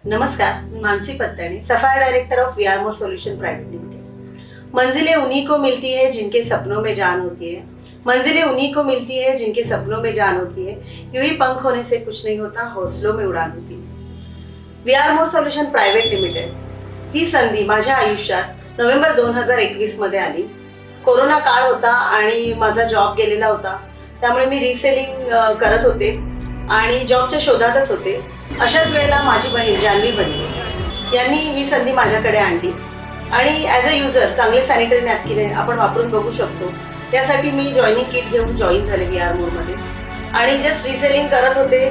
नमस्कार, मैं Mansi Pattani, sapphire director of we are more solution private limited. मंजिलें उन्हीं को मिलती है जिनके सपनों में जान होती है। मंजिलें उन्हीं को मिलती है जिनके सपनों में जान होती है। यूं ही पंख होने से कुछ नहीं होता, हौसलों में उड़ान होती है। We are more solution private limited ही संधी माझ्या आयुष्यात नोव्हेंबर 2021 मध्ये आली। कोरोना काळ होता आणि माझा जॉब गेलेला होता, त्यामुळे मी रिसेलिंग करत होते आणि जॉबच्या शोधातच होते। अशाच वेळेला माझी बहीण जान्हवी बहिणी यांनी ही संधी माझ्याकडे आणली आणि ॲज अ युजर चांगले सॅनिटरी नॅपकिन आपण वापरून बघू शकतो, यासाठी मी जॉईनिंग किट घेऊन जॉईन झाले वी आर मोरमध्ये आणि जस्ट रिसेलिंग करत होते।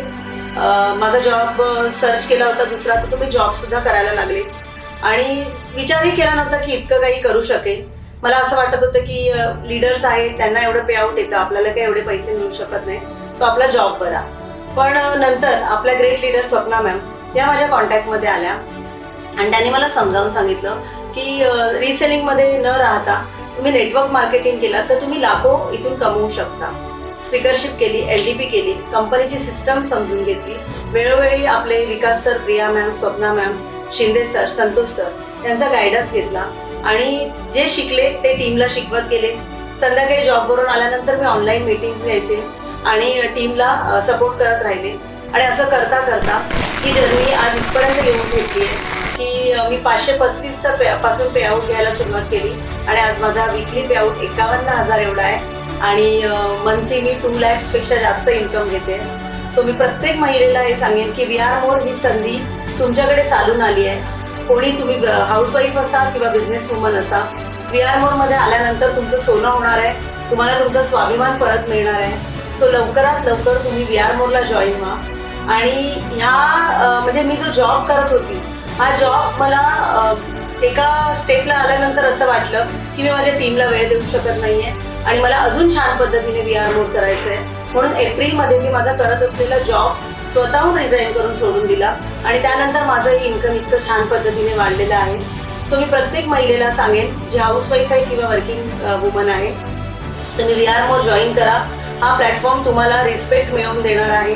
माझा जॉब सर्च केला होता दुसरा, तर मी जॉब सुद्धा करायला लागले आणि विचारही केला नव्हता की इतकं काही करू शकेल। मला असं वाटत होतं की लीडर्स आहेत, त्यांना एवढं पे आउट येतं, आपल्याला काही एवढे पैसे मिळू शकत नाही, सो आपला जॉब बरा। पण नंतर आपल्या ग्रेट लीडर स्वप्ना मॅम या माझ्या कॉन्टॅक्टमध्ये आल्या आणि त्यांनी मला समजावून सांगितलं की रिसेलिंगमध्ये न राहता तुम्ही नेटवर्क मार्केटिंग केला तर तुम्ही लाखो इथून कमवू शकता। स्पीकरशिप केली, LDP केली, कंपनीची सिस्टम समजून घेतली, वेळोवेळी आपले Vikas sir, Priya ma'am, Swapna ma'am, Shinde sir, Santosh sir यांचा गायडन्स घेतला आणि जे शिकले ते टीमला शिकवत गेले। संध्याकाळी जॉबवरून आल्यानंतर मी ऑनलाईन मीटिंग घ्यायचे आणि टीमला सपोर्ट करत राहिले आणि असं करता करता ही जर्नी आज इथपर्यंत येऊन भेटली आहे की मी 535 पासून पे आउट घ्यायला सुरुवात केली आणि आज माझा वीकली पे आउट 51,000 एवढा आहे आणि मंथली मी 2 लाखपेक्षा जास्त इन्कम घेते। सो मी प्रत्येक महिलेला हे सांगेन की वी आर मोर ही संधी तुमच्याकडे चालून आली आहे। कोणी तुम्ही हाऊसवाईफ असा किंवा बिझनेस वुमन असा, वी आर मोरमध्ये आल्यानंतर तुमचं सोनं होणार आहे, तुम्हाला तुमचा स्वाभिमान परत मिळणार आहे। सो लवकरात लवकर तुम्ही वी आर मोरला जॉईन व्हा आणि ह्या म्हणजे मी जो जॉब करत होती हा जॉब मला एका स्टेपला आल्यानंतर असं वाटलं की मी माझ्या टीमला वेळ देऊ शकत नाहीये आणि मला अजून छान पद्धतीने वी आर मोर करायचं आहे। म्हणून एप्रिलमध्ये मी माझा करत असलेला जॉब स्वतःहून रिझाईन करून सोडून दिला आणि त्यानंतर माझं हे इन्कम इतकं छान पद्धतीने वाढलेलं आहे। सो मी प्रत्येक महिलेला सांगेन जी हाऊसवाईफ आहे किंवा वर्किंग वुमन आहे, तुम्ही वी आर मोर जॉईन करा। हा प्लॅटफॉर्म तुम्हाला रिस्पेक्ट मिळवून देणार आहे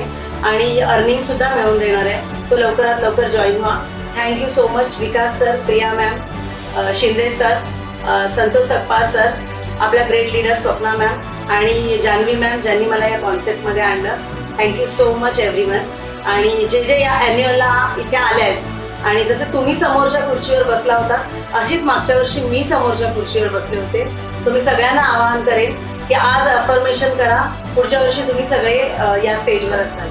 आणि अर्निंग सुद्धा मिळवून देणार आहे। सो लवकरात लवकर जॉईन व्हा। Thank you so much Vikas sir, Priya ma'am, Shinde sir, Santosh Sakpa sir, आपल्या ग्रेट लीडर स्वप्ना मॅम आणि जान्हवी मॅम ज्यांनी मला या कॉन्सेप्टमध्ये आणलं। Thank you so much everyone. आणि जे जे या ॲन्युअलला इथे आले आहेत आणि जसं तुम्ही समोरच्या खुर्चीवर बसला होता अशीच मागच्या वर्षी मी समोरच्या खुर्चीवर बसले होते। सो मी सगळ्यांना आवाहन करेन की आज अफर्मेशन करा, पुढच्या वर्षी तुम्ही सगळे या स्टेजवर असाल।